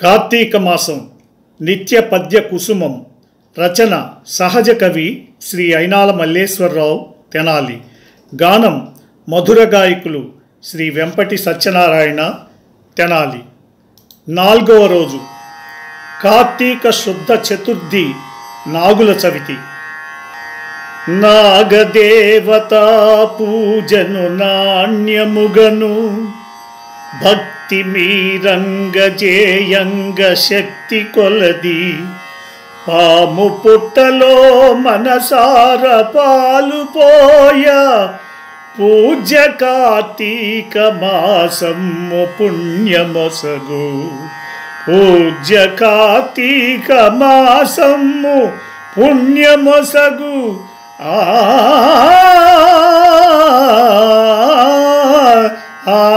కార్తీక మాసం నిత్య పద్య కుసుమం. రచన సహజ కవి శ్రీ అయినాల మల్లేశ్వరరావు తెనాలి. గానం మధుర గాయకులు శ్రీ వెంపటి సత్యనారాయణ తెనాలి. 4వ రోజు కార్తీక శుద్ధ చతుర్థి నాగుల చవితి. నాగదేవతా పూజను నాణ్యముగను భక్తి మీరంగ జేయంగ శక్తి కొలది పాము పుట్టలో మనసార పాలుపోయ పూజ్య కార్తీక మాసము పుణ్యమొసగు. పూజ్య కార్తీక మాసము పుణ్యమొసగు. ఆ